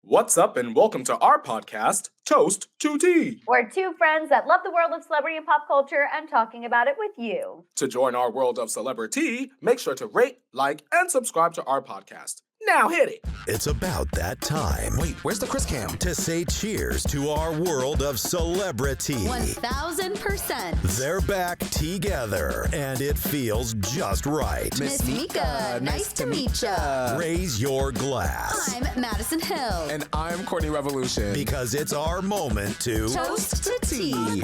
What's up, and welcome to our podcast, Toast to Tea. We're two friends that love the world of celebrity and pop culture and talking about it with you. To join our world of celebrity, make sure to rate, like, and subscribe to our podcast. Now hit it. It's about that time. Wait, where's the Chris Cam? To say cheers to our world of celebrity. 1000%. They're back together, and it feels just right. Miss Mika, nice to meet ya. Raise your glass. I'm Madison Hill. And I'm Courtney Revolution. Because it's our moment to Toast to tea.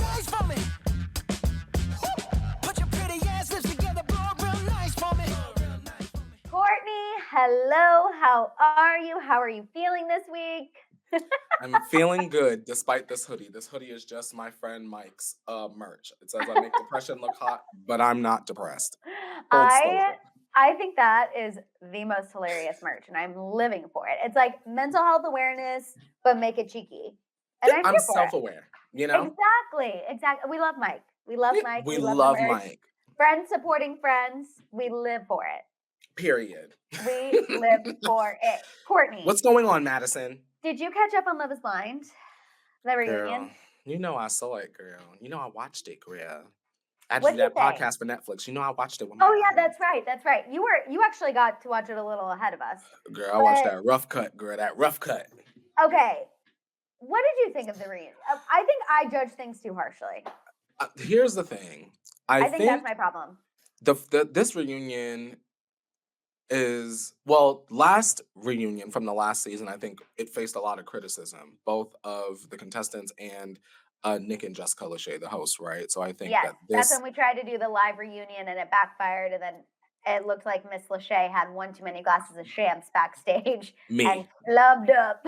Courtney, hello. How are you? How are you feeling this week? I'm feeling good despite this hoodie. This hoodie is just my friend Mike's merch. It says I make depression look hot, but I'm not depressed. Full disclosure. I think that is the most hilarious merch, and I'm living for it. It's like mental health awareness, but make it cheeky. And I'm here for it. self-aware, you know? Exactly. We love Mike. We love Mike. We love love the merch. Mike, Friends supporting friends. We live for it. period. We live for it. Courtney, What's going on, Madison? did you catch up on Love is Blind? The reunion? Girl, you know I saw it, girl. You know I watched it, girl. I had to What'd do you that think? podcast for Netflix. You know I watched it with Oh my yeah, friends. that's right. You actually got to watch it a little ahead of us. Girl, I watched But- that rough cut, girl. That rough cut. Okay. What did you think of the reunion? I think I judge things too harshly. Here's the thing. I I think that's my problem. this reunion is last reunion from the last season. I think it faced a lot of criticism, both of the contestants and Nick and Jessica Lachey, the hosts, right? So I think Yes, that that's this when we tried to do the live reunion and it backfired, and then it looked like Miss Lachey had one too many glasses of shams backstage me. and clubbed up.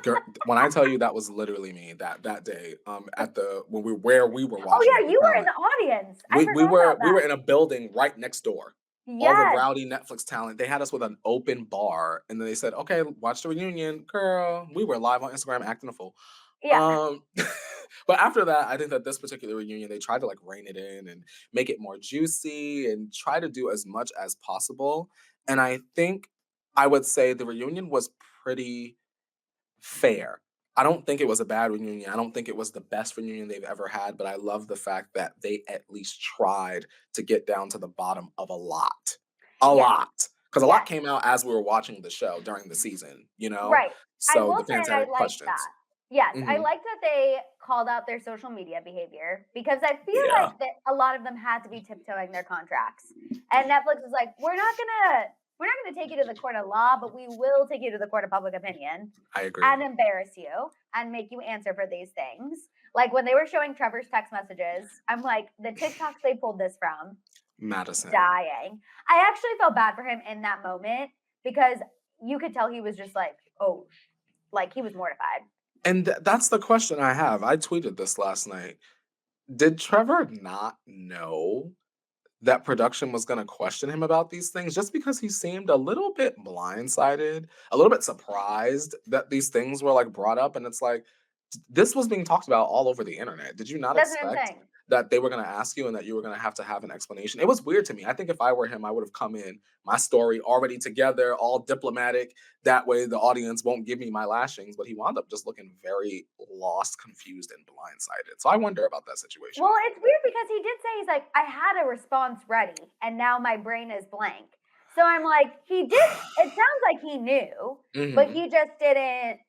Girl, when I tell you that was literally me that day at the where we were watching. Oh yeah, the you were in talent. the audience. I we forgot were about we were that. in a building right next door. All the Yes. rowdy Netflix talent. They had us with an open bar, and then they said, "Okay, watch the reunion, girl." We were live on Instagram acting a fool. Yeah. Um, but after that, I think that this particular reunion, they tried to like rein it in and make it more juicy and try to do as much as possible. And I think I would say the reunion was pretty fair. I don't think it was a bad reunion. I don't think it was the best reunion they've ever had, but I love the fact that they at least tried to get down to the bottom of a lot. A Yeah. lot. Because a lot Yeah. came out as we were watching the show during the season, you know? Right. I So will the say fans that I had like questions. that. Yes, I Mhm. like that they called out their social media behavior because I feel Yeah. like that a lot of them had to be tiptoeing their contracts. And Netflix was like, we're not gonna take you to the court of law, but we will take you to the court of public opinion I agree. and embarrass you and make you answer for these things. Like when they were showing Trevor's text messages, I'm like, the TikToks they pulled this from, Madison. dying. I actually felt bad for him in that moment because you could tell he was just like, oh, like he was mortified. And that's the question I have. I tweeted this last night. Did Trevor not know that production was going to question him about these things just because he seemed a little bit blindsided, a little bit surprised that these things were like brought up? And it's like, this was being talked about all over the internet. Did you not That's what I'm expect saying. that they were going to ask you and that you were going to have an explanation? It was weird to me. I think if I were him, I would have come in, my story already together, all diplomatic. That way the audience won't give me my lashings. But he wound up just looking very lost, confused, and blindsided. So I wonder about that situation. Well, it's weird because he did say he's like, I had a response ready and now my brain is blank. So I'm like, it sounds like he knew, but Mhm. he just didn't.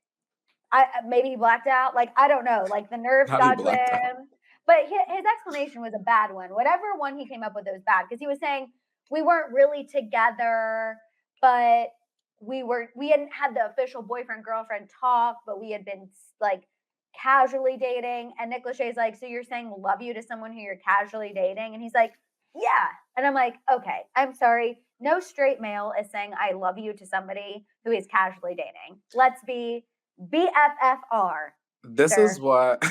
Maybe he blacked out. Like, I don't know. Like the nerves How he got to blacked out. him. But his explanation was a bad one. Whatever one he came up with was bad because he was saying we weren't really together, but we hadn't had the official boyfriend girlfriend talk, but we had been like casually dating. And Nick Lachey's like, so you're saying love you to someone who you're casually dating? And he's like, yeah. And I'm like, okay, I'm sorry. No straight male is saying I love you to somebody who is casually dating. Let's be BFFR. This Sir. is what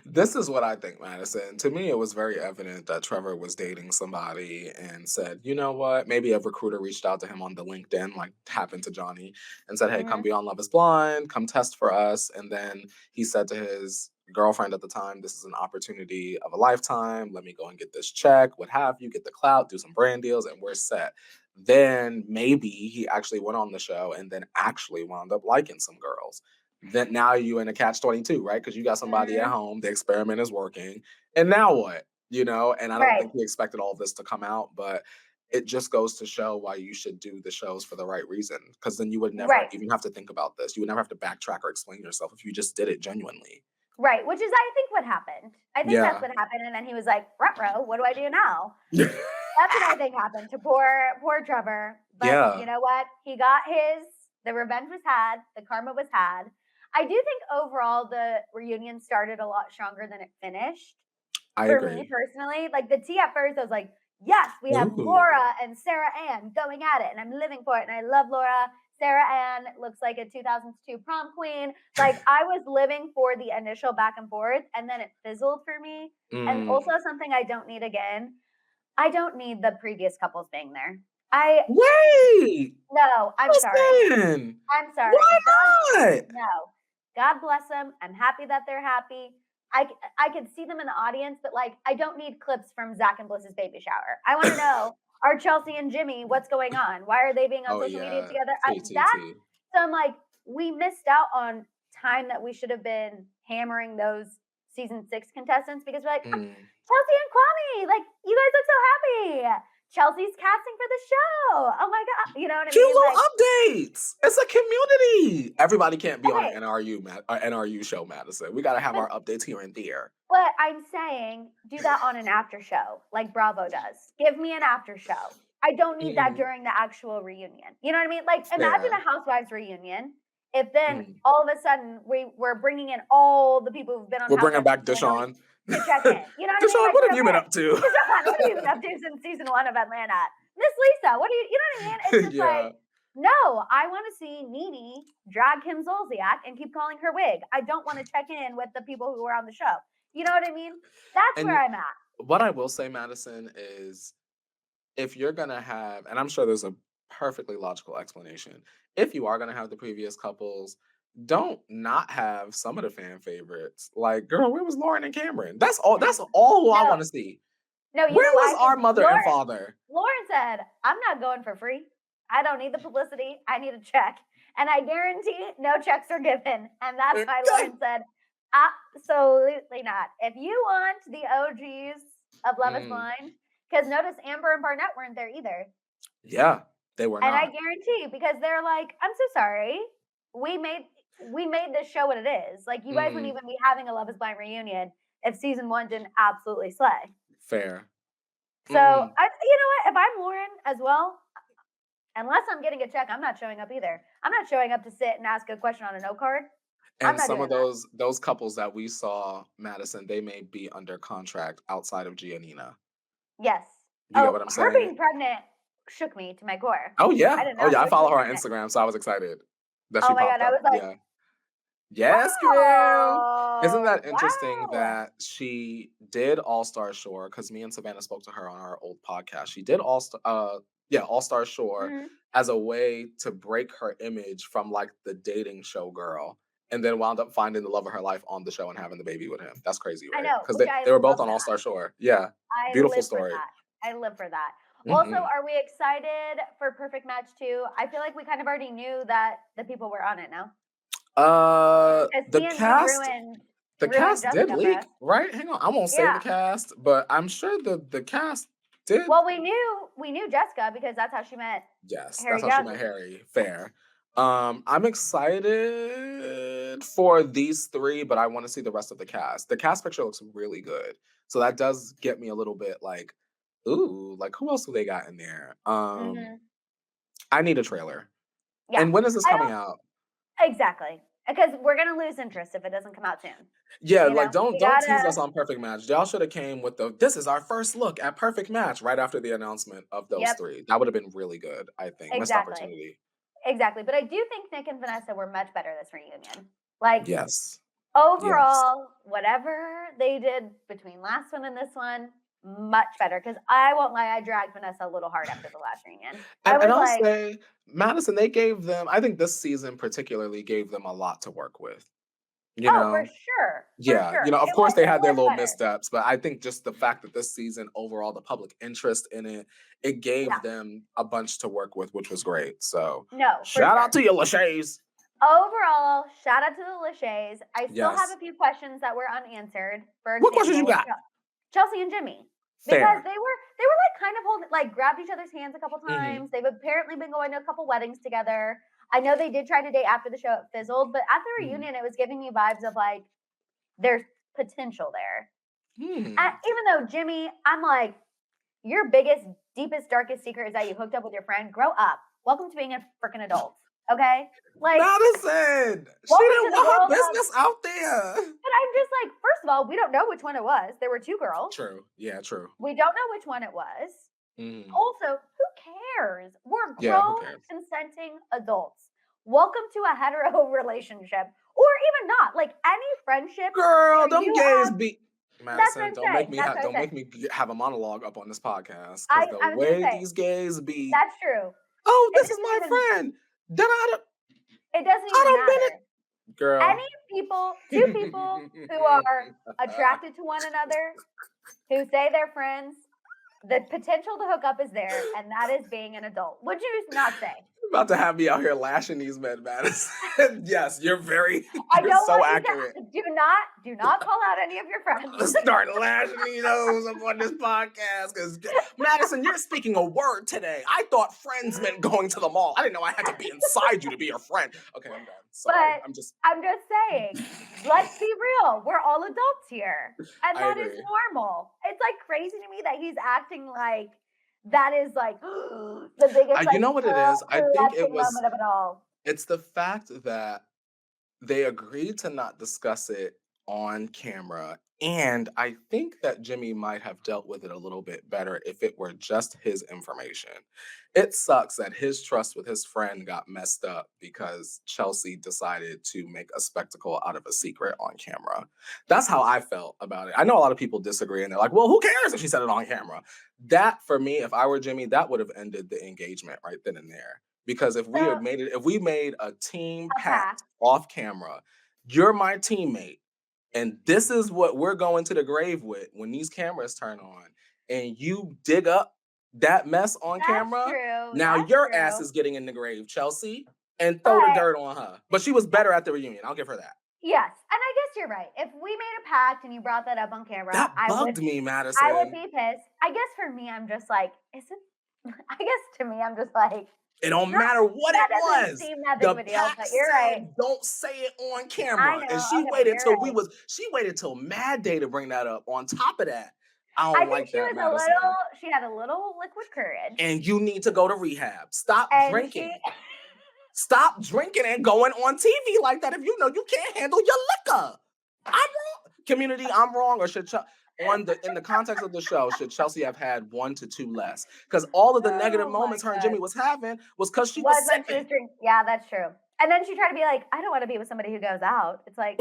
this is what I think, Madison. To me, it was very evident that Trevor was dating somebody and said, you know what? Maybe a recruiter reached out to him on the LinkedIn, like happened to Johnny, and said, hey, come be on Love is Blind, come test for us. And then he said to his girlfriend at the time, this is an opportunity of a lifetime. Let me go and get this check, what have you, get the clout, do some brand deals, and we're set. Then maybe he actually went on the show and then actually wound up liking some girls. Then now you in a catch-22, right? Because you got somebody at Mhm. home, the experiment is working, and now what? And I don't Right. think he expected all of this to come out, but it just goes to show why you should do the shows for the right reason. Because then you would never Right. even have to think about this. You would never have to backtrack or explain yourself if you just did it genuinely. Right. Which is, I think, what happened. I think that's Yeah. what happened. And then he was like, "Ruh-roh, what do I do now?" That's what I think happened to poor Trevor. But Yeah, you know what? He got his. The revenge was had. The karma was had. I do think overall the reunion started a lot stronger than it finished. I For me agree. personally, like the tea at first, I was like, yes, we have Ooh. Laura and Sarah Ann going at it, and I'm living for it. And I love Laura. Sarah Ann looks like a 2002 prom queen. Like I was living for the initial back and forth, and then it fizzled for me. And Mm. also something I don't need again. I don't need the previous couples being there. I Wait! no, I'm sorry. Listen! I'm sorry. Why God, not? no. God bless them. I'm happy that they're happy. I could see them in the audience, but like I don't need clips from Zach and Bliss's baby shower. I want to know, are Chelsea and Jimmy, what's going on? Why are they being on Oh, social media yeah. together? That TTT. so I'm like, we missed out on time that we should have been hammering those season 6 contestants because we're like, Mm. Chelsea and Kwame, like you guys look so happy. Chelsea's casting for the show. Oh my god, you know what I Cute mean? Like, little updates. It's a community. Everybody can't be on okay, an NRU show, Madison. We gotta have but our updates here and there. But I'm saying do that on an after show, like Bravo does. Give me an after show. I don't need that Mm, during the actual reunion. You know what I mean? Like imagine fair. a Housewives reunion if then Mm. all of a sudden we were bringing in all the people who've been on We're bringing Housewives back season 1 Deshaun. to check in. You know what I mean? Deshaun, Like what we're have you been okay. up to? Deshaun, what have you been up to since season 1 of Atlanta? Miss Lisa, what do you know what I mean? It's just like, Yeah. no, I want to see Nene drag Kim Zolciak and keep calling her wig. I don't want to check in with the people who were on the show. You know what I mean? That's where And I'm at. what I will say, Madison, is if you're gonna have, and I'm sure there's a perfectly logical explanation, if you are gonna have the previous couples, don't not have some of the fan favorites. Like, girl, where was Lauren and Cameron? That's all. That's all I No, want to see. no, you Where know why? was our Because mother and father? Lauren said, I'm not going for free. I don't need the publicity. I need a check. And I guarantee no checks are given. And that's why Lauren said, absolutely not. If you want the OGs of Love is Mm, Blind, because notice Amber and Barnett weren't there either. yeah, they were And I not. guarantee because they're like, I'm so sorry. We made this show what it is. Like you guys wouldn't Mm, even be having a Love is Blind reunion if season 1 didn't absolutely slay. fair. So Mm, you know what? If I'm Lauren as well, unless I'm getting a check, I'm not showing up either. I'm not showing up to sit and ask a question on a note card. I'm and not some doing of that. those couples that we saw, Madison, they may be under contract outside of Giannina. Yes. You get Oh, what I'm her saying? being pregnant shook me to my core. Oh I yeah. didn't Oh know yeah. she I was follow really her on pregnant. Instagram, so I was excited that Oh she my god, popped I up. was like, Yeah. Yes, girl. Isn't oh that interesting wow. that she did All Star Shore? Because me and Savannah spoke to her on our old podcast. She did All Star Shore Mhm. as a way to break her image from like the dating show girl, and then wound up finding the love of her life on the show and having the baby with him. That's crazy, I right? know, Because which I they were both love on All that. Star Shore. Yeah, I beautiful live for story. that. I live for that. Also, Hmm. are we excited for Perfect Match 2? I feel like we kind of already knew that the people were on it now. Because The TMZ cast The ruined cast did Jessica for leak, us. right? Hang on, I won't say the Yeah. cast, but I'm sure the cast did. Well, we knew Jessica because that's how she met Yes, that's Harry how she met Jazzy. Harry. Fair. I'm excited for these three, but I want to see the rest of the cast. The cast picture looks really good, so that does get me a little bit like, ooh, like who else do they got in there? Hmm. I need a trailer. Yeah, And when is this I coming don't out? exactly because we're gonna lose interest if it doesn't come out soon. Yeah, You know, like don't we don't tease gotta. us on Perfect Match. Y'all should have came with the this is our first look at Perfect Match right after the announcement of those Yep, three. That would have been really good, I think. Missed exactly, opportunity. exactly. But I do think Nick and Vanessa were much better this reunion. Like Yes. Yes. overall, whatever they did between last one and this one, much better. Because I won't lie, I dragged Vanessa a little hard after the last reunion. I And was I'll like, say, Madison, they gave them, I think this season particularly gave them a lot to work with. You Oh, for know? sure. For Yeah, sure. of course they It had their was little better. missteps, but I think just the fact that this season overall, the public interest in it, it Yeah. gave them a bunch to work with, which was great. So No, for shout out sure. to you, Lachey's. Overall, shout out to the Lachey's. I still have Yes. a few questions that were unanswered. For What questions you example, got? Chelsea and Jimmy. Because Fair. they were like kind of holding, like grabbed each other's hands a couple Mhm. times. They've apparently been going to a couple weddings together. I know they did try to date after the show, it fizzled, but at the Mhm. reunion it was giving me vibes of like there's potential there. Hmm. And even though Jimmy, I'm like, your biggest, deepest, darkest secret is that you hooked up with your friend. Grow up. Welcome to being a freaking adult. Okay? Like, Madison! She welcome didn't to the want her world of, business out there. but I'm just like, first of all, we don't know which one it was. There were two girls. True. Yeah, true. We don't know which one it was. Mhm. Also, who cares? We're Yeah, who grown, cares? consenting adults. Welcome to a hetero relationship, or even not. Like any friendship. Girl, where them you gays have- be That's what Madison, I'm don't make saying. me That's what I'm don't make saying. me have a monologue up on this podcast because the I was gonna way say these gays be, that's true. oh, It this is doesn't my even. friend. Then It doesn't I even don't been matter. it, girl. Any people, two people who are attracted to one another, who say they're friends, the potential to hook up is there, and that is being an adult. Would you not say? About to have me out here lashing these men, Madison. Yes, you're I you're don't so want accurate. you to do not call out any of your I'm gonna friends. start lashing these hoes up on this podcast because Madison, you're speaking a word today. I thought friends meant going to the mall. I didn't know I had to be inside you to be your friend. Okay, I'm done. Sorry. But I'm just I'm just saying, let's be real. We're all adults here. And I that is agree. normal. It's like crazy to me that he's acting like that is like the biggest You like know what it is? I think it collecting was moment of it all. it's the fact that they agreed to not discuss it on camera. And I think that Jimmy might have dealt with it a little bit better if it were just his information. It sucks that his trust with his friend got messed up because Chelsea decided to make a spectacle out of a secret on camera. That's how I felt about it. I know a lot of people disagree and they're like, well, who cares if she said it on camera? That, for me, if I were Jimmy, that would have ended the engagement right then and there. Because if we So had made it, if we made a team a pact. pact off camera, you're my teammate, and this is what we're going to the grave with when these cameras turn on, and you dig up that mess on That's camera, true. now That's your true. ass is getting in the grave, Chelsea, and throw the But dirt on her. But she was better at the reunion. I'll give her that. yes, and I guess you're right. If we made a pact and you brought that up on camera, That I bugged would me, I would Madison. be pissed. I guess for me, I'm just like, is it? I guess to me, I'm just like, It don't no, matter what that it doesn't was. seem that big The of a deal. pack But you're right. said, "Don't say it on I camera," know. and she Okay, waited you're till right. she waited till Mad Day to bring that up. On top of that, I I don't think like she that, was a Madison. little. She had a little liquid courage, And you need to go to rehab. Stop and drinking. Stop drinking and going on TV like that if you know you can't handle your liquor. I'm wrong. Community, I'm wrong. Or should in the context of the show, should Chelsea have had 1 to 2 less? Because all of the negative Oh my moments her and God. Jimmy was having was because she was was when she was sipping. drinking. Yeah, that's true. And then she tried to be like, I don't want to be with somebody who goes out. It's like,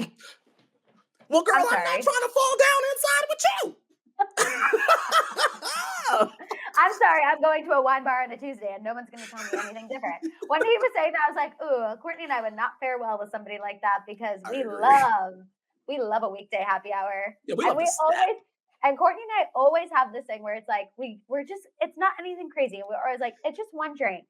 Well, girl, I'm I'm not sorry. trying to fall down inside with you. I'm sorry, I'm going to a wine bar on a Tuesday and no one's going to tell me anything different. When he was saying that, I was like, ooh, Courtney and I would not fare well with somebody like that because I we agree. love a weekday happy hour. Yeah, we And love we to step. always, and Courtney and I always have this thing where it's like, we're just, it's not anything crazy. We're always like, it's just one drink.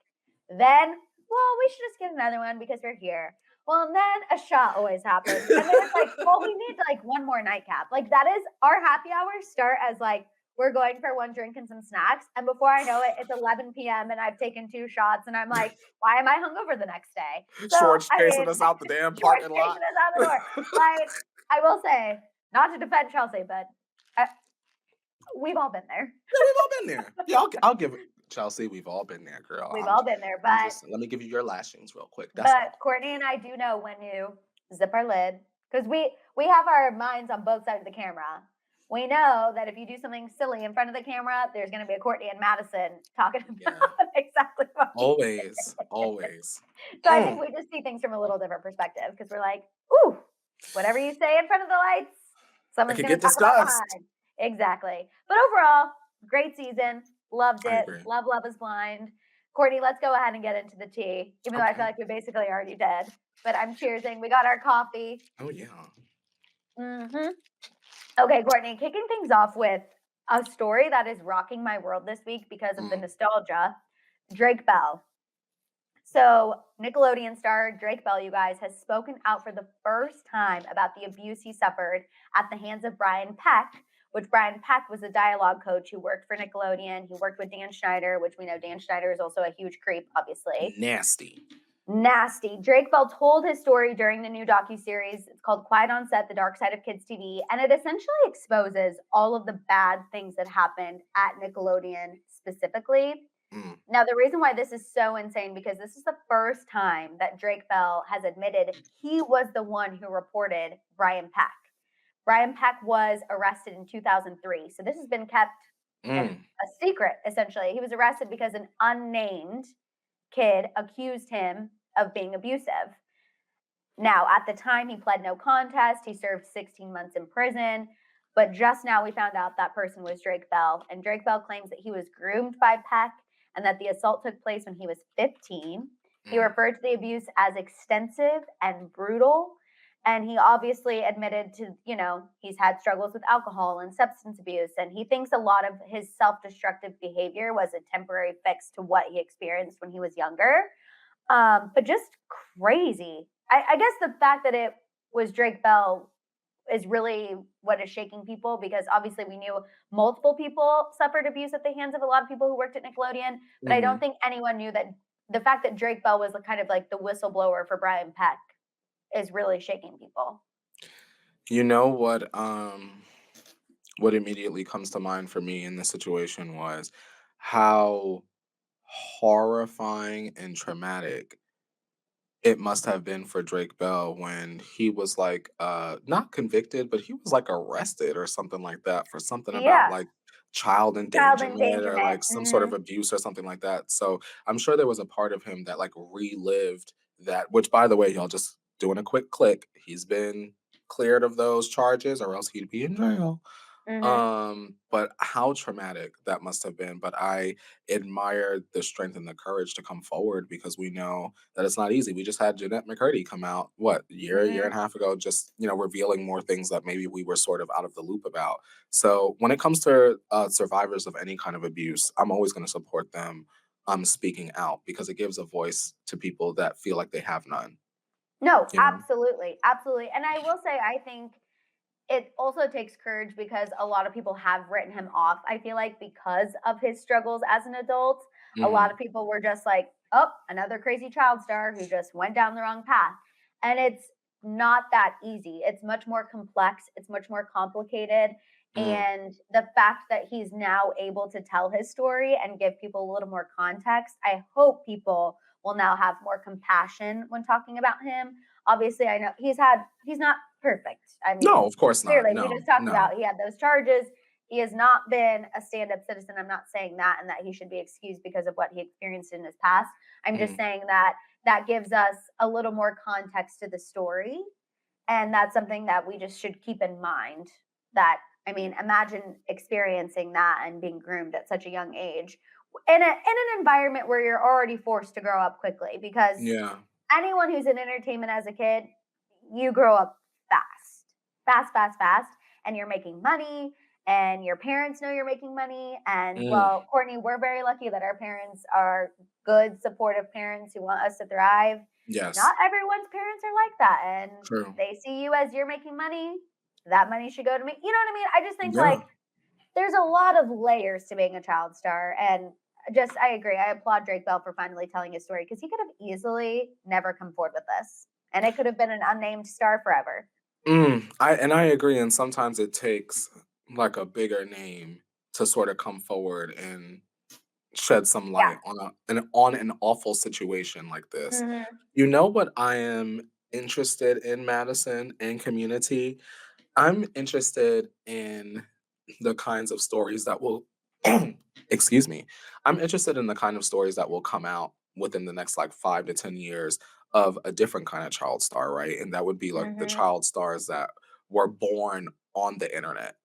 Then, well, we should just get another one because we're here. Well, and then a shot always happens. And then it's like, well, we need like one more nightcap. Like that is our happy hours start as like, we're going for one drink and some snacks. And before I know it, it's 11 p.m. and I've taken 2 shots and I'm like, why am I hungover the next day? So, Short I chasing mean, us out the damn George parking lot. chasing us out the door. Like, I will say, not to defend Chelsea, but we've all been there. Yeah, we've all been there. Yeah, I'll give it. Chelsea, we've all been there, girl. We've all been there. But let me give you your lashings real quick. That's all. but Courtney and I do know when you zip our lid because we have our minds on both sides of the camera. We know that if you do something silly in front of the camera, there's going to be a Courtney and Madison talking about exactly what. Always, always. So I think we just see things from a little different perspective because we're like, ooh, whatever you say in front of the lights, someone's It going could to get talk about discussed. behind. Exactly. But overall, great season. Loved I it. agree. Love is Blind. Courtney, let's go ahead and get into the tea, even though I feel like we basically already did. but I'm cheersing. We got our coffee. Oh yeah. hmm Okay, Courtney, kicking things off with a story that is rocking my world this week because of the Mm. nostalgia. Drake Bell. So, Nickelodeon star Drake Bell, you guys, has spoken out for the first time about the abuse he suffered at the hands of Brian Peck, which Brian Peck was a dialogue coach who worked for Nickelodeon. He worked with Dan Schneider, which we know Dan Schneider is also a huge creep, obviously. Nasty. Nasty. Drake Bell told his story during the new docuseries. It's called Quiet on Set, The Dark Side of Kids TV, and it essentially exposes all of the bad things that happened at Nickelodeon specifically. Mm. Now, the reason why this is so insane, because this is the first time that Drake Bell has admitted he was the one who reported Brian Peck. Brian Peck was arrested in 2003. So this has been kept a secret, essentially. He was arrested because an unnamed kid accused him of being abusive. Now, at the time, he pled no contest. He served 16 months in prison. But just now we found out that person was Drake Bell. And Drake Bell claims that he was groomed by Peck and that the assault took place when he was 15. He referred to the abuse as extensive and brutal. And he obviously admitted to, he's had struggles with alcohol and substance abuse. And he thinks a lot of his self-destructive behavior was a temporary fix to what he experienced when he was younger. But just crazy. I guess the fact that it was Drake Bell is really what is shaking people, because obviously we knew multiple people suffered abuse at the hands of a lot of people who worked at Nickelodeon, but I don't think anyone knew that the fact that Drake Bell was kind of like the whistleblower for Brian Peck is really shaking people. You know what immediately comes to mind for me in this situation was how horrifying and traumatic it must have been for Drake Bell when he was like not convicted, but he was like arrested or something like that for something about Yeah, like child child endangerment or endangerment. like some sort of abuse or something like that. So I'm sure there was a part of him that like relived that, which by the way, y'all just doing a quick click, he's been cleared of those charges or else he'd be in jail. hmm But how traumatic that must have been. But I admire the strength and the courage to come forward because we know that it's not easy. We just had Jeanette McCurdy come out, what, year hmm and a half ago, just, revealing more things that maybe we were sort of out of the loop about. So when it comes to survivors of any kind of abuse, I'm always going to support them speaking out because it gives a voice to people that feel like they have none, No, you know? absolutely. Absolutely. And I will say, I think it also takes courage because a lot of people have written him off. I feel like because of his struggles as an adult, a lot Hmm. of people were just like, oh, another crazy child star who just went down the wrong path. And it's not that easy. It's much more complex, it's much more complicated. Mm. And the fact that he's now able to tell his story and give people a little more context, I hope people will now have more compassion when talking about him. Obviously, I know he's not perfect. I No, mean, of course not. clearly, we No, just talked no. about he had those charges. He has not been a stand-up citizen. I'm not saying that and that he should be excused because of what he experienced in his past. I'm just Mm. saying that that gives us a little more context to the story, and that's something that we just should keep in mind. That, I mean, imagine experiencing that and being groomed at such a young age in an environment where you're already forced to grow up quickly, because Yeah. anyone who's in entertainment as a kid, you grow up fast, fast, fast, fast, and you're making money, and your parents know you're making money. And Mm. well, Courtney, we're very lucky that our parents are good, supportive parents who want us to thrive. Yes. Not everyone's parents are like that, and True. they see you as you're making money. That money should go to me. You know what I mean? I just think like Yeah. there's a lot of layers to being a child star, and just I agree. I applaud Drake Bell for finally telling his story because he could have easily never come forward with this, and it could have been an unnamed star forever. I agree, and sometimes it takes like a bigger name to sort of come forward and shed some Yeah. light on an awful situation like this. hmm You know what I am interested in, Madison, and community? I'm interested in the kinds of stories that will excuse me. I'm interested in the kind of stories that will come out within the next like 5 to 10 years of a different kind of child star, right? And that would be like the hmm child stars that were born on the internet.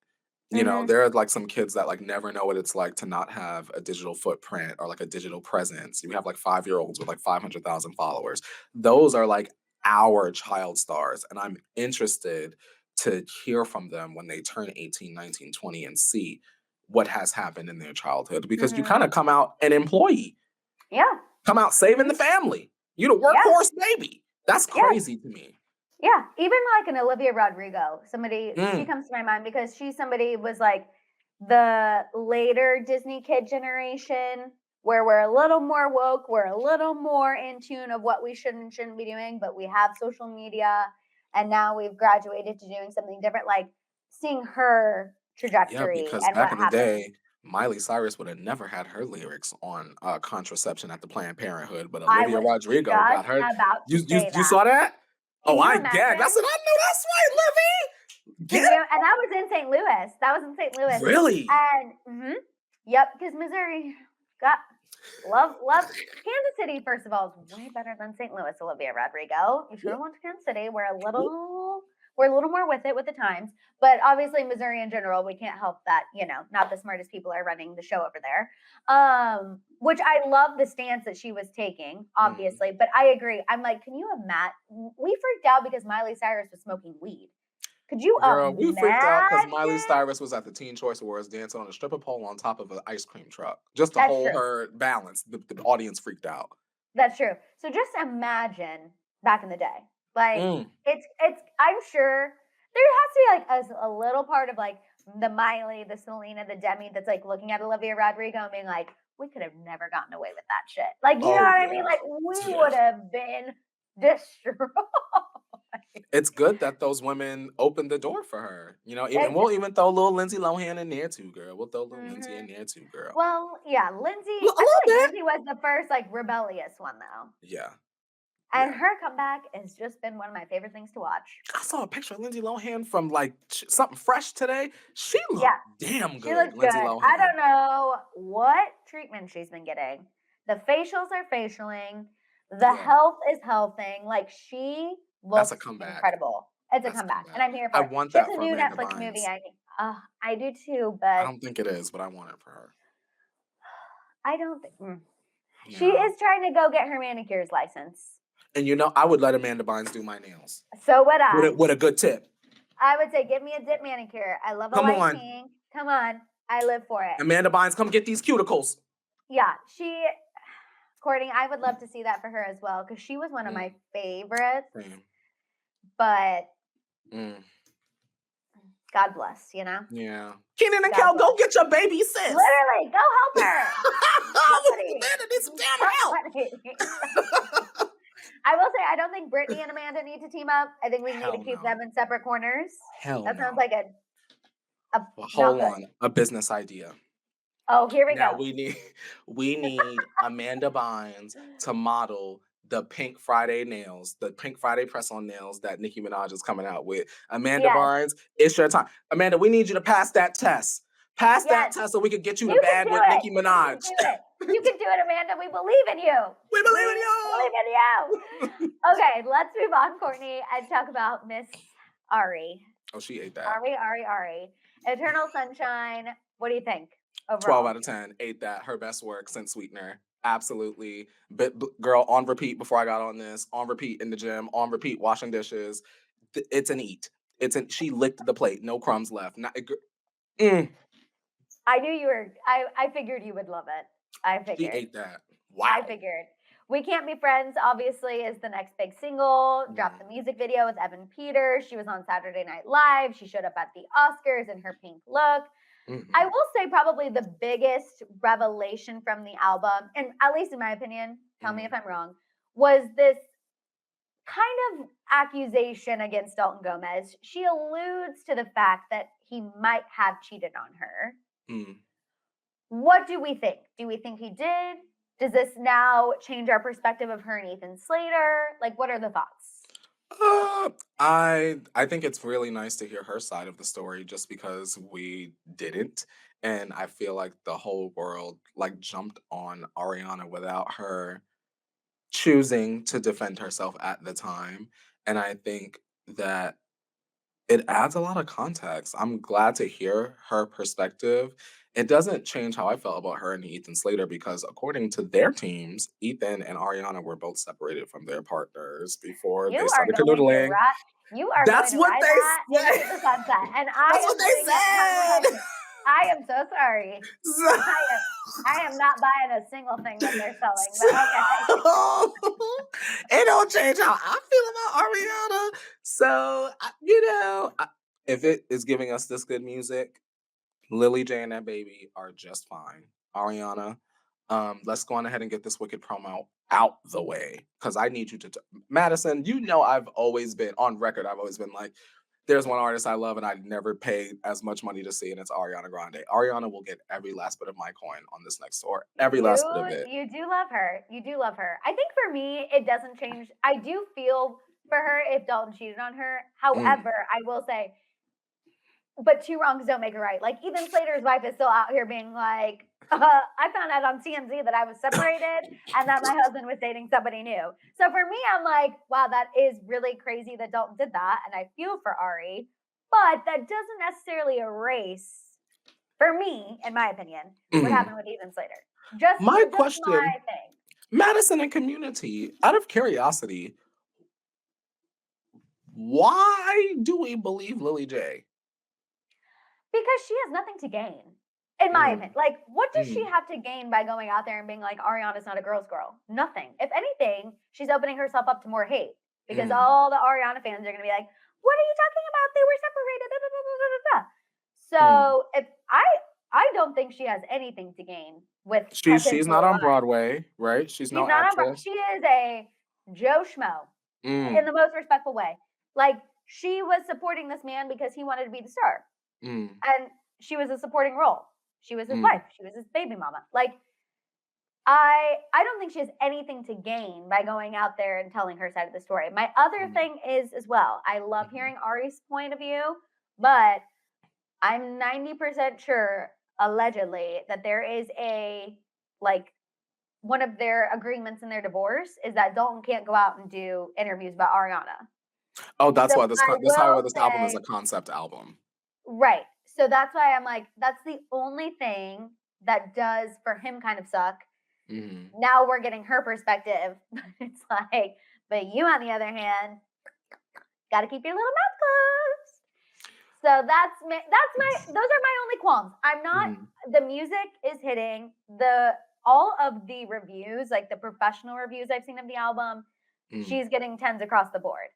hmm There are like some kids that like never know what it's like to not have a digital footprint or like a digital presence. You have like 5-year-olds with like 500,000 followers. Those are like our child stars, and I'm interested to hear from them when they turn 18, 19, 20, and see what has happened in their childhood, because you Mhm. kind of come out an employee, Yeah. come out saving the family. You the Yeah. workhorse baby. That's Yeah. crazy to me. Yeah. Even like an Olivia Rodrigo, she Mm, comes to my mind because she's somebody was like the later Disney kid generation where we're a little more woke, we're a little more in tune of what we should and shouldn't be doing, but we have social media and now we've graduated to doing something different. Like seeing her yeah, trajectory because and back what in the happened. day, Miley Cyrus would have never had her lyrics on contraception at the Planned Parenthood, but I Olivia was Rodrigo just got her. about to You say you that. saw that? Can Oh, you I gagged. I imagine? said, I know that's right, Livy. Can Get you? And that was in St. Louis. That was in St. Louis. really? And yep, because Missouri got love Kansas City. First of all, is way better than St. Louis. Olivia Rodrigo, you should have went to Kansas City. We're a little more with it with the times, but obviously Missouri in general, we can't help that. Not the smartest people are running the show over there. Which I love the stance that she was taking, Mhm. obviously. But I agree. I'm like, can you imagine? We freaked out because Miley Cyrus was smoking weed. Could you Girl, we freaked out because Miley imagine? Cyrus was at the Teen Choice Awards dancing on a stripper pole on top of an ice cream truck just to That's hold true. her balance. The audience freaked out. That's true. So just imagine back in the day. Like Mm, it's I'm sure there has to be like a little part of like the Miley, the Selena, the Demi that's like looking at Olivia Rodrigo and being like, we could have never gotten away with that shit. Like, you know oh what I yeah, mean? Like we yeah. would have been destroyed. It's good that those women opened the door for her. Even Ex- we'll even throw little Lindsay Lohan in there too, girl. We'll throw little Lindsay in mhm. there too, girl. Well, yeah, Lindsay, A I little feel like bit. Lindsay was the first like rebellious one though. Yeah, And yeah. her comeback has just been one of my favorite things to watch. I saw a picture of Lindsay Lohan from like something fresh today. She looked Yeah, damn she good, looks good. Lindsay I Lohan. don't know what treatment she's been getting. The facials are facialing. The Yeah, health is healthing. Like she that's a looks comeback. incredible. It's a That's a comeback, and comeback. I'm here I for it. want She has that a for new Amanda Netflix movie. Bynes. I do too, I but don't think it is, but I want it for her. I don't think she Yeah. is trying to go get her manicures license. And I would let Amanda Bynes do my nails So would with I. a good tip. I would say, give me a dip manicure. I love a Come light on, pink. Come on, I live for it. Amanda Bynes, come get these cuticles. Yeah, Courtney, I would love to see that for her as well because she was one of my Mm, favorites. same. But Mm, God bless. yeah. Keenan and God Kel, bless. go get your baby sis. Literally, go help her. Somebody. Amanda needs some damn help. Somebody. I will say, I don't think Brittany and Amanda need to team up. I think we need to Hell keep no. them in separate corners. Hell That sounds no. like a Well, not hold good. on. A business idea. Oh, here we Now go. we need Amanda Bynes to model the Pink Friday nails, the Pink Friday press-on nails that Nicki Minaj is coming out with. Amanda Yes, Bynes, it's your time. Amanda, we need you to pass that test. Pass that yes. test so we can get you to You can bag do with it. Nicki You can Minaj. do it. You can do it, Amanda. We believe in you. We believe in you. Believe in you. Okay, let's move on, Courtney, and talk about Miss Ari. Oh, she ate that. Ari. Eternal Sunshine. What do you think 12 overall? out of 10. Ate that. Her best work since Sweetener. Absolutely. But girl, on repeat before I got on this, on repeat in the gym, on repeat washing dishes. It's an eat. She licked the plate. No crumbs left. Mm, I knew you were. I figured you would love it. I she figured. ate that. I Wow. figured. We Can't Be Friends, obviously, is the next big single. Dropped the Mm, music video with Evan Peters. She was on Saturday Night Live. She showed up at the Oscars in her pink look. I mhm, will say probably the biggest revelation from the album, and at least in my opinion, tell me mhm, if I'm wrong, was this kind of accusation against Dalton Gomez. She alludes to the fact that he might have cheated on her. mm. What do we think? Do we think he did? Does this now change our perspective of her and Ethan Slater? Like, what are the thoughts? I think it's really nice to hear her side of the story just because we didn't. And I feel like the whole world like jumped on Ariana without her choosing to defend herself at the time. And I think that it adds a lot of context. I'm glad to hear her perspective. it doesn't change how I felt about her and Ethan Slater because according to their teams, Ethan and Ariana were both separated from their partners before You they are started going to canoodling. ride. You are going That's to what ride that they into said. the sunset, and That's I what am sitting up behind they my said. husband. I am so sorry. So, I am not buying a single thing that they're selling, but okay. it don't change how I feel about Ariana. So, if it is giving us this good music, Lily J and that baby are just fine. Ariana, let's go on ahead and get this wicked promo out the way because I need you to. Madison, I've always been on record. I've always been like, there's one artist I love and I'd never pay as much money to see, and it's Ariana Grande. Ariana will get every last bit of my coin on this next tour. Every last bit of it. You do love her. You do love her. I think for me, it doesn't change. I do feel for her if Dalton cheated on her. However, I will say, but two wrongs don't make a right. Like Ethan Slater's wife is still out here being like, I found out on TMZ that I was separated and that my husband was dating somebody new. So for me, I'm like, wow, that is really crazy that Dalton did that. And I feel for Ari, but that doesn't necessarily erase, for me, in my opinion, what happened with Ethan Slater. Just My just question, my thing. Madison and community, out of curiosity, why do we believe Lily J? Because she has nothing to gain, in my opinion. Like, what does she Mm. have to gain by going out there and being like, Ariana's not a girl's girl? Nothing. If anything, she's opening herself up to more hate because all the Ariana fans are going to be like, what are you talking about? They were separated. Da, da, da, da, da, da. So if I don't think she has anything to gain with She's not potential on Broadway, right? She's She's no not on. actress. She is a Joe Schmo in the most respectful way. Like, she was supporting this man because he wanted to be the star. And she was a supporting role. She was his wife. She was his baby mama. Like, I don't think she has anything to gain by going out there and telling her side of the story. My other thing is as well, I love hearing Ari's point of view, but I'm 90% sure, allegedly, that there is one of their agreements in their divorce is that Dalton can't go out and do interviews about Ariana. Oh, that's So why this album is a concept album. Right. So that's why I'm like, that's the only thing that does for him kind of suck. Now we're getting her perspective. It's like, but you, on the other hand, got to keep your little mouth closed. So those are my only qualms. I'm not, the music is hitting, all of the reviews, like the professional reviews I've seen of the album, she's getting 10s across the board.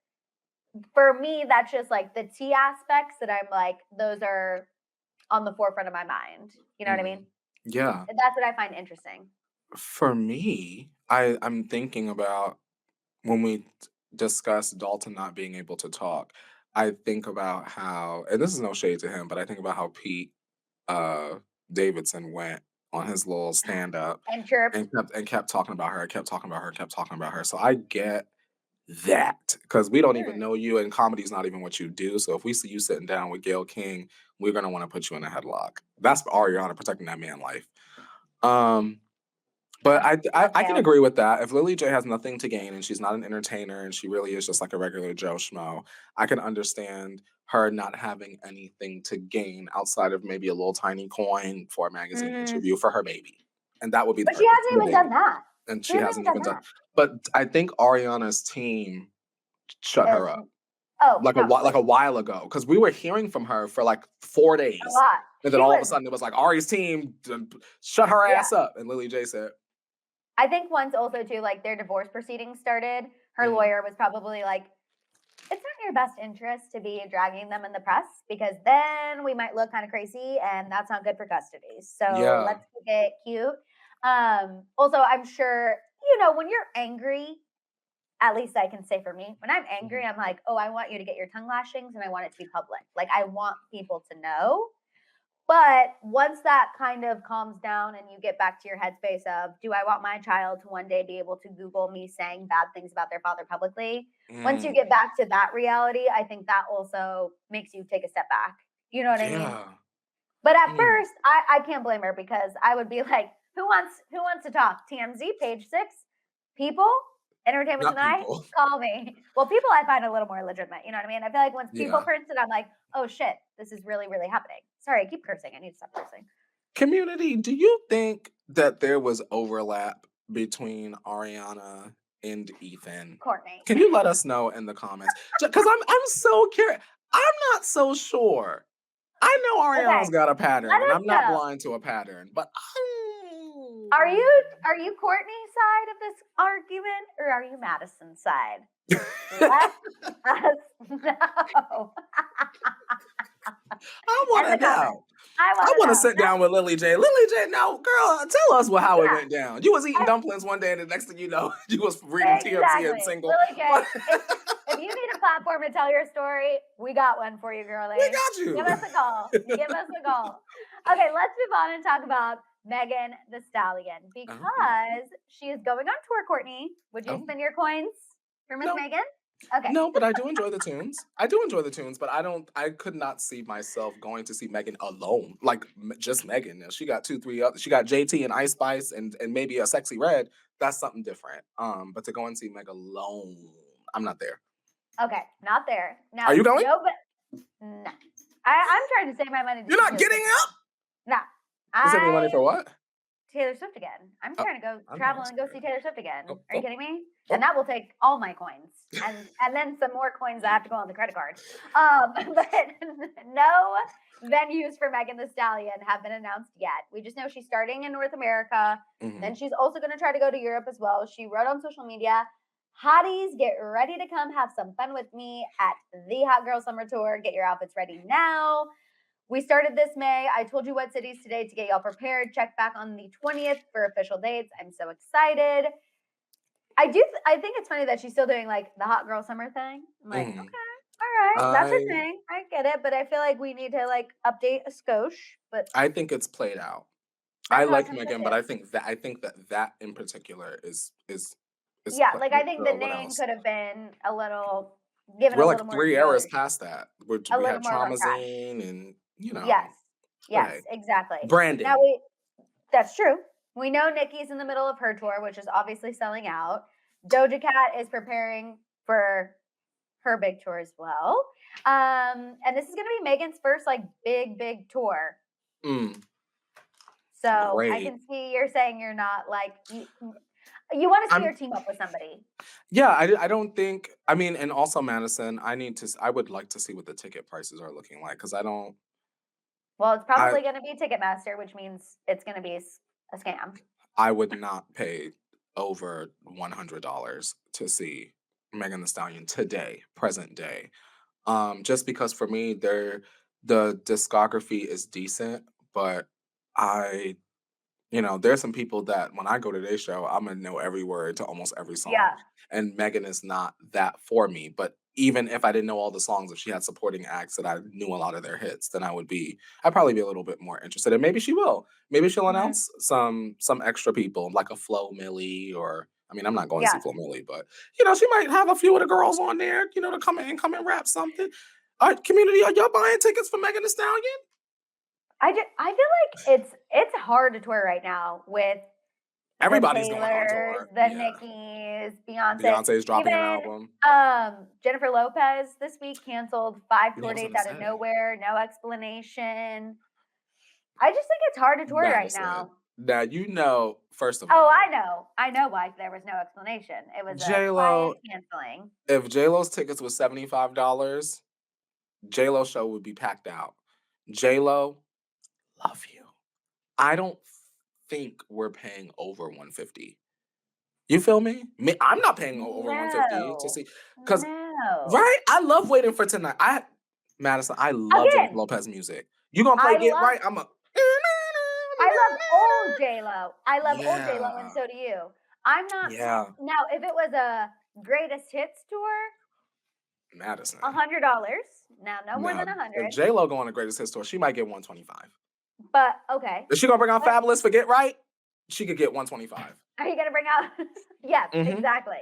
For me, that's just like the tea aspects that I'm like, those are on the forefront of my mind. You know what I mean? Yeah. That's what I find interesting. For me, I'm thinking about when we discuss Dalton not being able to talk, I think about how, and this is no shade to him, but I think about how Pete Davidson went on his little stand up And chirped. and kept talking about her, kept talking about her, kept talking about her. So I get that because we don't even know you, and comedy's not even what you do. So if we see you sitting down with Gayle King, we're gonna want to put you in a headlock. That's Ariana protecting that man life. But I can agree with that. If Lily J has nothing to gain and she's not an entertainer and she really is just like a regular Joe Schmo, I can understand her not having anything to gain outside of maybe a little tiny coin for a magazine interview for her baby. And that would be But she hasn't even done that. And she hasn't even done. But I think Ariana's team shut her up. Oh, like a while ago, because we were hearing from her for like 4 days, a lot. and then all of a sudden it was like Ari's team shut her ass up, and Lily J said, I think once also too, like their divorce proceedings started, her lawyer was probably like, it's not in your best interest to be dragging them in the press because then we might look kind of crazy and that's not good for custody. So let's keep it cute. Also, I'm sure, when you're angry, at least I can say for me, when I'm angry, I'm like, oh, I want you to get your tongue lashings and I want it to be public. Like, I want people to know. But once that kind of calms down and you get back to your headspace of, do I want my child to one day be able to Google me saying bad things about their father publicly? Once you get back to that reality, I think that also makes you take a step back. You know what I mean? But at first, I can't blame her because I would be like, who wants to talk? TMZ, page 6, people, Entertainment Tonight, call me. Well, people I find a little more legitimate. You know what I mean? I feel like once people prints it, I'm like, oh shit, this is really, really happening. Sorry, I keep cursing. I need to stop cursing. Community, do you think that there was overlap between Ariana and Ethan? Courtney. Can you let us know in the comments? Because I'm so curious. I'm not so sure. I know Okay, Ariana's got a let pattern, and us I'm not know. blind to a pattern, but Are you Courtney's side of this argument, or are you Madison's side? Let us know I in want the to comments. know. I I want to want to know. sit down with Lily J. Lily J, now, girl, tell us how it Yeah, went down. You was eating I, dumplings one day, and the next thing you know, you was reading TMZ and exactly. single. Lily J, What? if you need a platform to tell your story, we got one for you, We girlie. got you. Give us a call. Give us a call. Okay, let's move on and talk about Megan the Stallion Oh, because she is going on tour. Courtney, would you oh, spend your coins for Miss no. Megan? Okay. No, but I do enjoy the tunes. I do enjoy the tunes, but I could not see myself going to see Megan alone. Like just Megan. Now, she got 2, 3 other. She got JT and Ice Spice and maybe a Sexy Red. That's something different. But to go and see Meg alone, I'm not there. Okay, not there. Now, Are you going? no, but no. I'm trying to save my money. To You're see not Taylor getting Swift. up. No, You saving your money I for what? Taylor Swift again. I'm Oh, trying to go I'm travel not and go see sorry. Taylor Swift again. Oh, Are you oh, kidding me? oh. And that will take all my coins and then some more coins that have to go on the credit card. But no venues for Megan the Stallion have been announced yet. We just know she's starting in North America. Mhm. Then she's also going to try to go to Europe as well. She wrote on social media, "Hotties, get ready to come have some fun with me at the Hot Girl Summer Tour. Get your outfits ready now. We started this May. I told you what cities today to get y'all prepared. Check back on the 20th for official dates. I'm so excited." I think it's funny that she's still doing like the hot girl summer thing. I'm like, Mhm. okay, all right, that's her I thing. I get it, but I feel like we need to like update a skosh. But I think it's played out. I that's what I was like gonna say Megan, but too. I think that in particular is Yeah, like I think the girl. What name else? could have been a little given We're a like little more 3 eras juice, past that. a We little had more like crash. Traumazine and, Yes, but yes, hey, exactly. Now branding. that's true. We know Nikki's in the middle of her tour, which is obviously selling out. Doja Cat is preparing for her big tour as well. And this is going to be Megan's first like big tour. Mm, So I great. can see you're saying you're not like you want to see her I'm team up with somebody. Yeah, I don't think, I mean, and also Madison, I would like to see what the ticket prices are looking like because Well, it's I probably going to be Ticketmaster, which means it's going to be a scam. I would not pay over $100 to see Megan Thee Stallion today, present day. Just because for me, the discography is decent, but I, there's some people that when I go to their show, I'm gonna know every word to almost every song. Yeah. And Megan is not that for me. But even if I didn't know all the songs, if she had supporting acts that I knew a lot of their hits, then I'd probably be a little bit more interested. And maybe she will. Maybe she'll Hmm. announce some extra people, like a Flo Millie, or I mean, I'm not going to see Yeah. Flo Millie, but she might have a few of the girls on there, to come and rap something. All right, community, are y'all buying tickets for Megan Thee Stallion? I feel like it's hard to tour right now with the Everybody's going on Taylors, tour. the Yeah. Nickis, Beyonce. Beyonce's dropping an Even album. Jennifer Lopez this week canceled 5 You know tour what I was dates gonna out of say? nowhere, no explanation. I just think it's hard to tour right Madison. now. Now, first of Oh, all, I know why there was no explanation. It was a J client Lo. canceling. If J Lo's tickets was $75, J Lo show would be packed out. J Lo, love you. I don't think we're paying over 150. You feel me? I'm not paying over 150 to No, see, because no. right, I love waiting for tonight. Madison, I love Jennifer Again, Lopez music. You gonna play I Get love Right? I'm a I love old J Lo. I love old J Lo, and yeah, so do you. I'm not yeah, now. If it was a greatest hits tour, Madison. $100. Now, no more Now, than a if hundred. J Lo going to greatest hits tour, she might get 125. But okay. If she gonna bring out But Fabulous for Get Right, she could get 125. are you gonna bring out? Yes, Mm-hmm. exactly.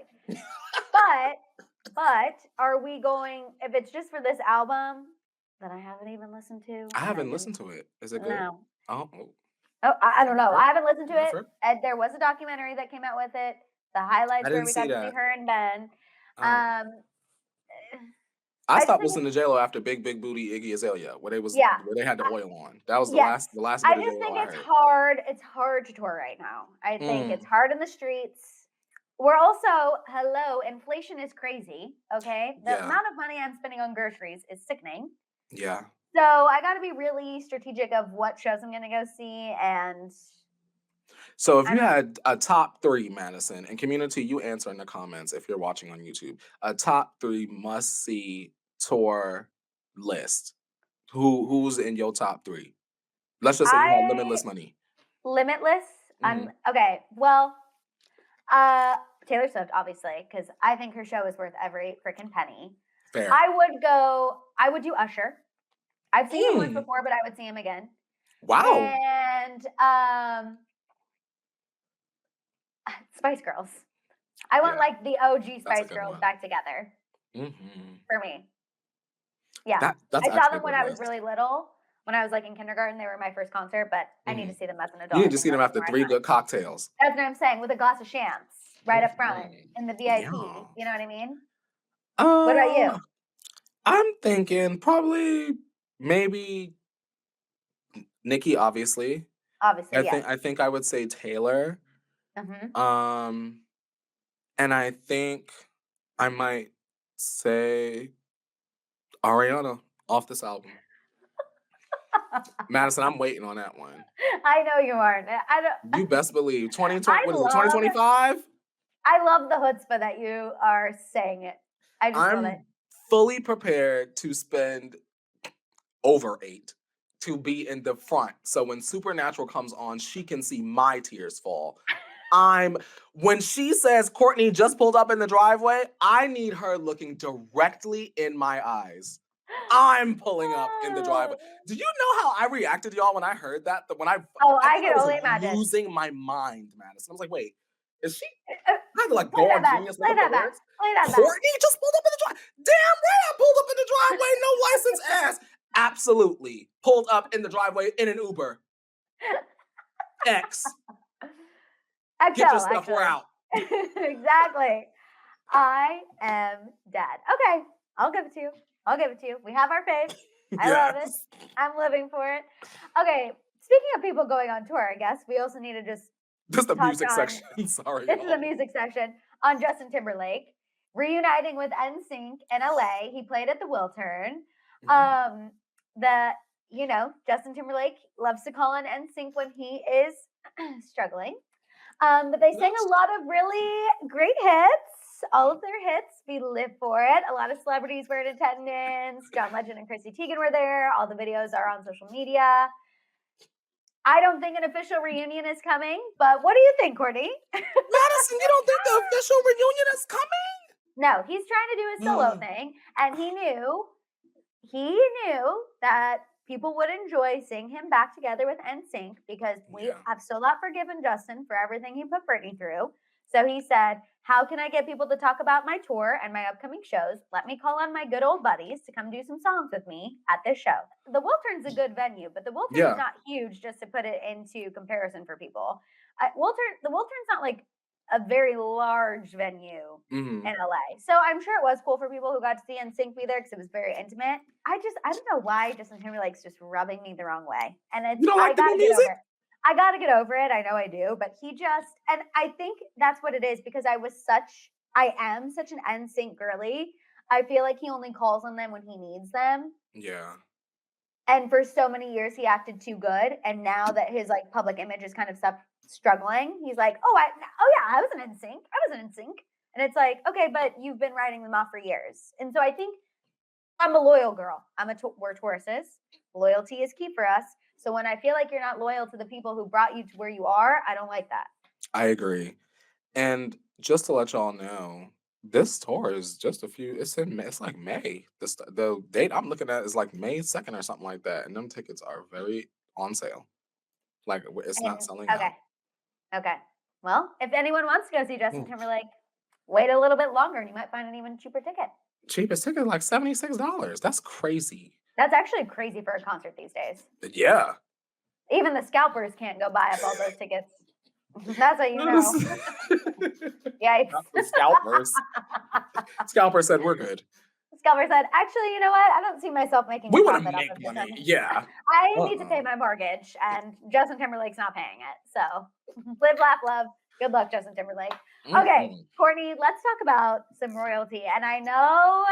But are we going? If it's just for this album that I haven't even listened to, I and I haven't didn't. listened to it. Is it good? No. Oh, Oh, I don't know. heard? I haven't listened to I've it. heard. And there was a documentary that came out with it. The I highlights where didn't we see got to see that. her and Ben. Oh, Um, I I just stopped think listening to J-Lo after Big Big Booty Iggy Azalea, yeah. where they had the oil on. That was Yes. the last I bit of just J-Lo think I it's heard. hard. It's hard to tour right now. I think it's Mm, hard in the streets. We're also, hello, inflation is crazy. Okay. The yeah, amount of money I'm spending on groceries is sickening. yeah. So I got to be really strategic of what shows I'm going to go see. And So if I you don't, had a top 3, Madison, and community, you answer in the comments if you're watching on YouTube, a top 3 must-see tour list. Who's in your top 3? Let's just say you had I, limitless money. limitless. Mhm. Okay. Well, uh, Taylor Swift, obviously, because I think her show is worth every freaking penny. Fair. I would do Usher. I've seen him once Mm, before, but I would see him again. wow. And Spice Girls. I want Yeah, like the OG that's a Spice good Girls one. back together Mhm. for me. Yeah. That's I saw actually a them when good I was list. really little. When I was like in kindergarten, they were my first concert, but I need to Mhm. see them as an You adult. need I to think see them that'll be after more 3 fun. good cocktails. That's what I'm saying, with a glass of champs right up front Mhm. in the Yeah. VIP. You know what I mean? What about you? Um, I'm thinking probably maybe Nicki, obviously. Obviously, yes. I think I would say Taylor. Hmm. Um, and I think I might say Ariana off this album. Madison, I'm waiting on that one. I know you aren't. I don't. You best believe 2020, I what is it, love 2025? I love the chutzpah that you are saying it. I just love it. I'm fully prepared to spend over 8 to be in the front. So when Supernatural comes on, she can see my tears fall. When she says Courtney just pulled up in the driveway, I need her looking directly in my eyes. I'm pulling up in the driveway. Do you know how I reacted, y'all, when I heard that? Oh, I I thought I can was only imagine. losing my mind, Madison. I was like, wait, is she? Uh, I had to like Play go that on back. Genius, look Play up the that back. lyrics. Play that back. Courtney just pulled up in the driveway. Damn right, I pulled up in the driveway. No license ass. Absolutely. Pulled up in the driveway in an Uber. X. Get your XL, stuff, we're actually. out. Exactly. I am dead. Okay, I'll give it to you. I'll give it to you. We have our faves. I love it. Yes. I'm living for it. Okay, speaking of people going on tour, I guess we also need to just This is the touch music on. section. Sorry, This is a y'all. music section on Justin Timberlake reuniting with NSYNC in LA. He played at the Wiltern. Mhm. The Justin Timberlake loves to call in NSYNC when he is struggling. But they sang a lot of really great hits. All of their hits, we live for it. A lot of celebrities were in attendance. John Legend and Chrissy Teigen were there. All the videos are on social media. I don't think an official reunion is coming, but what do you think, Courtney? Madison, you don't think the official reunion is coming? No, he's trying to do his solo thing, and he knew that people would enjoy seeing him back together with NSYNC because we Yeah. have still not forgiven Justin for everything he put Britney through. So he said, how can I get people to talk about my tour and my upcoming shows? Let me call on my good old buddies to come do some songs with me at this show. The Wiltern's a good venue, but the Wiltern's Yeah. not huge, just to put it into comparison for people. The Wiltern's not like a very large venue Mhm. in LA. So I'm sure it was cool for people who got to see NSYNC be there because it was very intimate. I don't know why Justin Timberlake's just rubbing me the wrong way. And You don't I like the new gotta get over music? it. I gotta get over it. I know I do, but and I think that's what it is because I am such an NSYNC girly. I feel like he only calls on them when he needs them. Yeah. And for so many years he acted too good. And now that his like public image is kind of struggling, he's like, oh yeah, I was an NSYNC. And it's like, okay, but you've been writing them off for years. And so I think I'm a loyal girl. We're Tauruses. Loyalty is key for us. So when I feel like you're not loyal to the people who brought you to where you are, I don't like that. I agree. And just to let y'all know, this tour is just it's like May. The date I'm looking at is like May 2nd or something like that. And them tickets are very on sale. Like it's not And selling okay, out. okay. Well, if anyone wants to go see Justin Ooh. Timberlake, wait a little bit longer and you might find an even cheaper ticket. Cheapest ticket like $76. That's crazy. That's actually crazy for a concert these days. Yeah. Even the scalpers can't go buy up all those tickets. That's what you know. Yikes. Not the scalpers. Scalper said we're good. Scalper said, actually, you know what? I don't see myself making We a want to profit off make of this. money. Yeah. I need to pay my mortgage, and Justin Timberlake's not paying it. So live, laugh, love. Good luck, Justin Timberlake. Okay, Courtney, let's talk about some royalty. And I know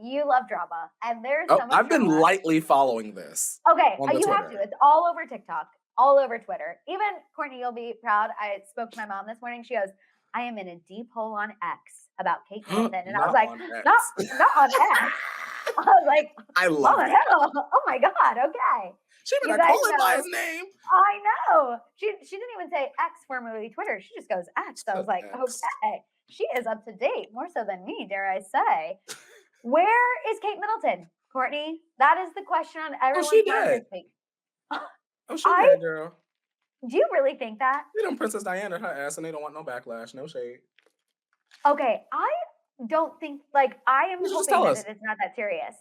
you love drama, and there's so much I've been drama. lightly following this. Okay, on the you have Twitter. to. It's all over TikTok, all over Twitter. Even Courtney, you'll be proud. I spoke to my mom this morning. She goes, I am in a deep hole on X about Kate Middleton. And I was Not like, on X. not on X. I was like, I love oh, it. hell. Oh my God. Okay. She You better guys call him by know. his name. I know. She didn't even say X, formerly Twitter. She just goes X. I was like, X. okay. She is up to date, more so than me, dare I say. Where is Kate Middleton, Courtney? That is the question on everyone's she mind dead. this week. Oh, she I- dead, girl. Do you really think that? They done Princess Diana her ass, and they don't want no backlash, no shade. Okay, I don't think, like, I am You should just hoping tell that us. it is not that serious.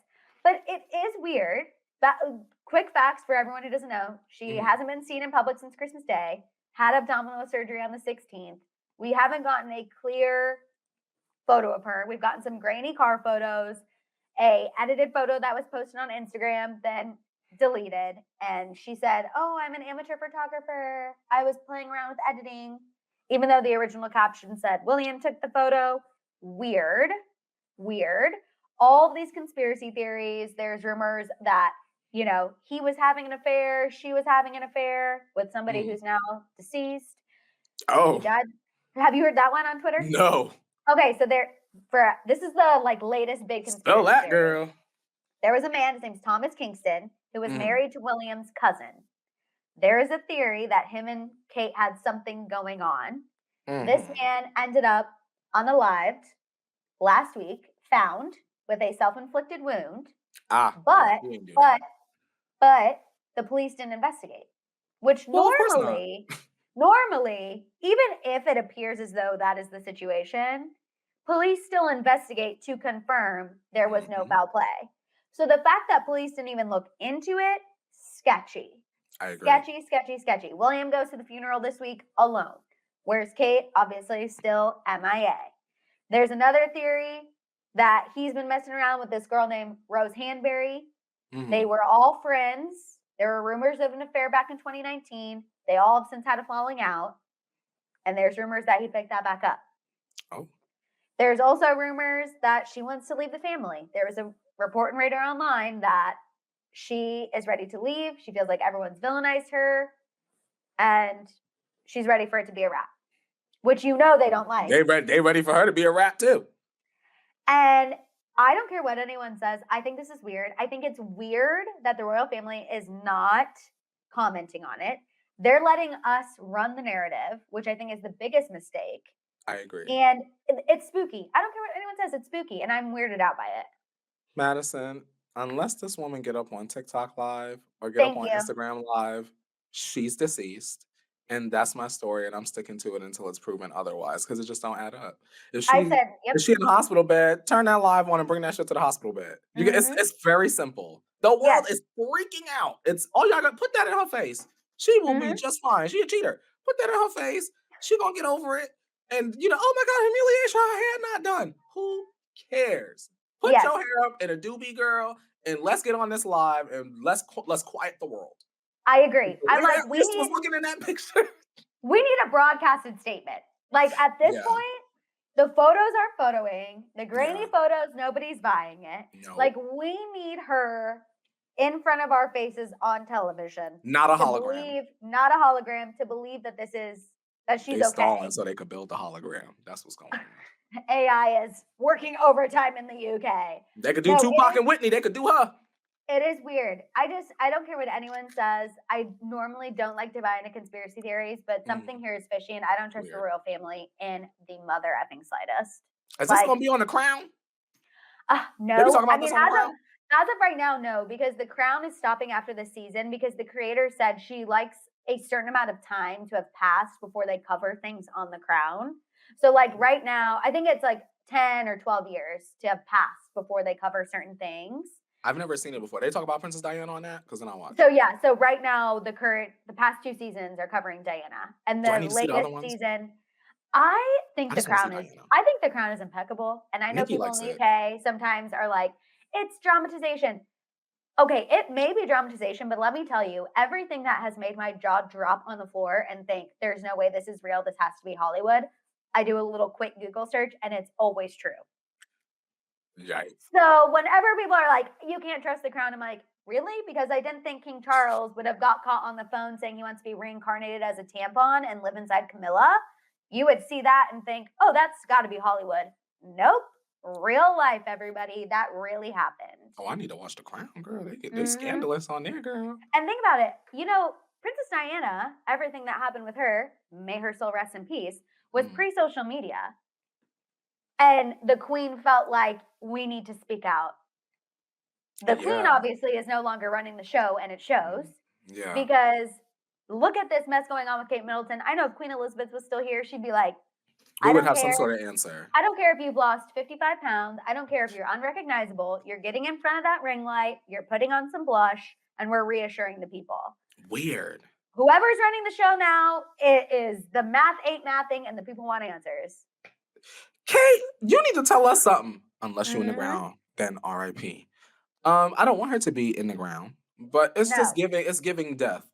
But it is weird. That quick facts for everyone who doesn't know. She hasn't been seen in public since Christmas Day, had abdominal surgery on the 16th. We haven't gotten a clear photo of her. We've gotten some grainy car photos, a edited photo that was posted on Instagram, then deleted. And she said, oh, I'm an amateur photographer. I was playing around with editing. Even though the original caption said, William took the photo. Weird. All of these conspiracy theories, there's rumors that, you know, he was having an affair, she was having an affair with somebody who's now deceased. Oh. He died. Have you heard that one on Twitter? No. Okay, so this is the like latest big conspiracy Spell that, theory. girl. There was a man, his name's Thomas Kingston, who was married to William's cousin. There is a theory that him and Kate had something going on. This man ended up unalived last week, found with a self-inflicted wound. But the police didn't investigate. Which normally, even if it appears as though that is the situation, police still investigate to confirm there was no foul play. So the fact that police didn't even look into it, sketchy. I agree. Sketchy. William goes to the funeral this week alone. Where's Kate? Obviously still MIA. There's another theory that he's been messing around with this girl named Rose Hanbury. They were all friends. There were rumors of an affair back in 2019. They all have since had a falling out. And there's rumors that he picked that back up. Oh. There's also rumors that she wants to leave the family. There was a report in Radar Online that she is ready to leave. She feels like everyone's villainized her. And she's ready for it to be a wrap. Which you know they don't like. They ready for her to be a rat too. And I don't care what anyone says. I think this is weird. I think it's weird that the royal family is not commenting on it. They're letting us run the narrative, which I think is the biggest mistake. I agree. And it's spooky. I don't care what anyone says. It's spooky, and I'm weirded out by it. Madison, unless this woman get up on TikTok Live or get up on Instagram Live, she's deceased. And that's my story, and I'm sticking to it until it's proven otherwise, because it just don't add up. If she in the hospital bed, turn that live on and bring that shit to the hospital bed. It's very simple. The world is freaking out. It's all y'all got. Put that in her face. She will be just fine. She a cheater. Put that in her face. She gonna get over it. And oh my God, humiliation. Her hair not done. Who cares? Put your hair up in a doobie, girl, and let's get on this live and let's quiet the world. I agree. I'm like, was looking in that picture. We need a broadcasted statement. Like at this point, the photos are photoing. The grainy photos, nobody's buying it. No. Like we need her in front of our faces on television. Not a hologram. Not a hologram to believe that she's okay. They're stalling so they could build the hologram. That's what's going on. AI is working overtime in the UK. They could do Tupac and Whitney. They could do her. It is weird. I don't care what anyone says. I normally don't like to buy into conspiracy theories, but something here is fishy, and I don't trust the royal family in the mother effing slightest. Is this going to be on The Crown? No. I mean, as of right now, no, because The Crown is stopping after the season because the creator said she likes a certain amount of time to have passed before they cover things on The Crown. So, like, right now, I think it's like 10 or 12 years to have passed before they cover certain things. I've never seen it before. They talk about Princess Diana on that? Because then I'll watch it. So, yeah. So, right now, the past 2 seasons are covering Diana. And the latest season, I think I the just want to see crown is Diana. I think the crown is impeccable. And I know Nikki people in likes the it. UK sometimes are like, it's dramatization. Okay, it may be dramatization, but let me tell you, everything that has made my jaw drop on the floor and think there's no way this is real, this has to be Hollywood. I do a little quick Google search and it's always true. Yikes. So whenever people are like, you can't trust the crown, I'm like, really? Because I didn't think King Charles would have got caught on the phone saying he wants to be reincarnated as a tampon and live inside Camilla. You would see that and think, oh, that's got to be Hollywood. Nope. Real life, everybody. That really happened. Oh, I need to watch The Crown, girl. They Mhm. scandalous on there, girl. And think about it. You know, Princess Diana, everything that happened with her, may her soul rest in peace, was Mm. pre-social media. And the queen felt like we need to speak out. The queen Yeah. obviously is no longer running the show, and it shows Yeah. because look at this mess going on with Kate Middleton. I know if Queen Elizabeth was still here, she'd be like, We I would don't have care. some sort of answer. I don't care if you've lost 55 pounds. I don't care if you're unrecognizable. You're getting in front of that ring light. You're putting on some blush, and we're reassuring the people. Weird. Whoever's running the show now, it is the math ain't mathing, and the people want answers. Kate, you need to tell us something. Unless you're in the Mhm. ground, then R.I.P. I don't want her to be in the ground, but it's No. just giving death.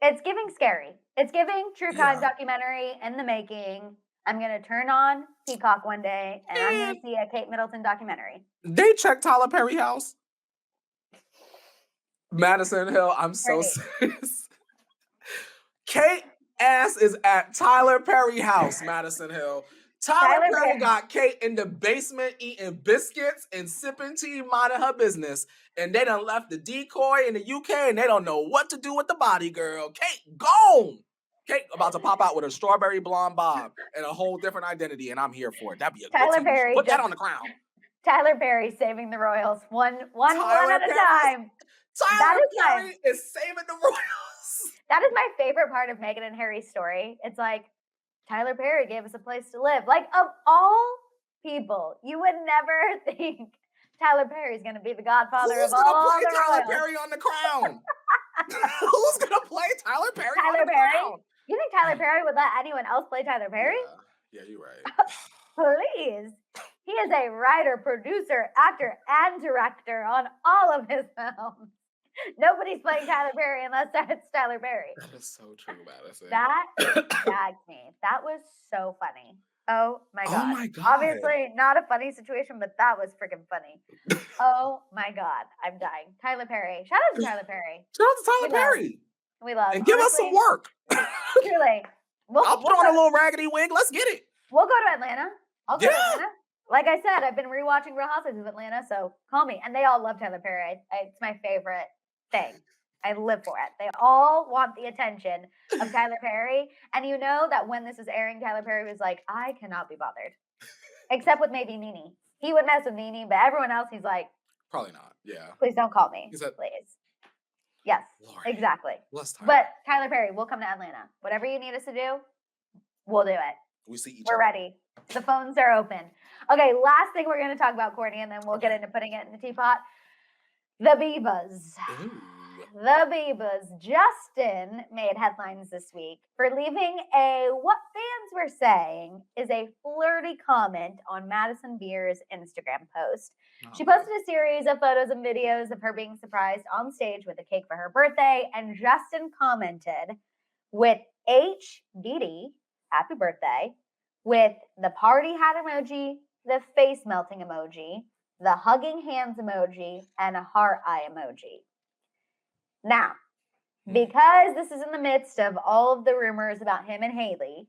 It's giving scary. It's giving true crime Yeah. documentary in the making. I'm gonna turn on Peacock one day and I'm gonna see a Kate Middleton documentary. They checked Tyler Perry house. Madison Hill, I'm so Great. serious. Kate ass is at Tyler Perry house, Madison Hill. Tyler Tyler Perry Perry. got Kate in the basement eating biscuits and sipping tea, minding her business. And they done left the decoy in the UK and they don't know what to do with the body, girl. Kate, gone. Kate about to pop out with a strawberry blonde bob and a whole different identity, and I'm here for it. That'd be a Tyler good TV show. Perry Put that just- on the Crown. Tyler Perry saving the Royals one Tyler at a Perry- time. Tyler is Perry is saving the Royals. That is my favorite part of Meghan and Harry's story. It's like Tyler Perry gave us a place to live. Like of all people, you would never think Tyler Perry's going to be the godfather Who's of gonna all play the Tyler royals. Perry on the Crown? Who's gonna play Tyler Perry on Tyler the Perry? Crown? You think Tyler Perry would let anyone else play Tyler Perry? Yeah, you're right. Please. He is a writer, producer, actor, and director on all of his films. Nobody's playing Tyler Perry unless it's Tyler Perry. That is so true, Madison. That gagged me. That was so funny. Oh my God. Oh my God. Obviously, not a funny situation, but that was freaking funny. Oh my God. I'm dying. Tyler Perry. Shout out to Tyler Perry. Shout out to Tyler We love- Perry. We love. And give us some honestly, work. Truly. I'll put on a little raggedy wig. Let's get it. We'll go to Atlanta. I'll go to Yeah. Atlanta. Like I said, I've been rewatching Real Housewives of Atlanta, so call me. And they all love Tyler Perry. It's my favorite thing. I live for it. They all want the attention of Tyler Perry. And you know that when this was airing, Tyler Perry was like, I cannot be bothered. Except with maybe Nene. He would mess with Nene, but everyone else, he's like, Probably not. Yeah. please don't call me. He said- Please. Yes, Lord. exactly. Let's talk. But Tyler Perry, we'll come to Atlanta. Whatever you need us to do, we'll do it. We see each We're other. ready. The phones are open. Okay, last thing we're going to talk about, Courtney, and then we'll get into putting it in the teapot. The Biebas. Ooh. The Biebas. Justin made headlines this week for leaving what fans were saying is a flirty comment on Madison Beer's Instagram post. She posted a series of photos and videos of her being surprised on stage with a cake for her birthday, and Justin commented with HDD, happy birthday, with the party hat emoji, the face melting emoji, the hugging hands emoji, and a heart eye emoji. Now, because this is in the midst of all of the rumors about him and Haley,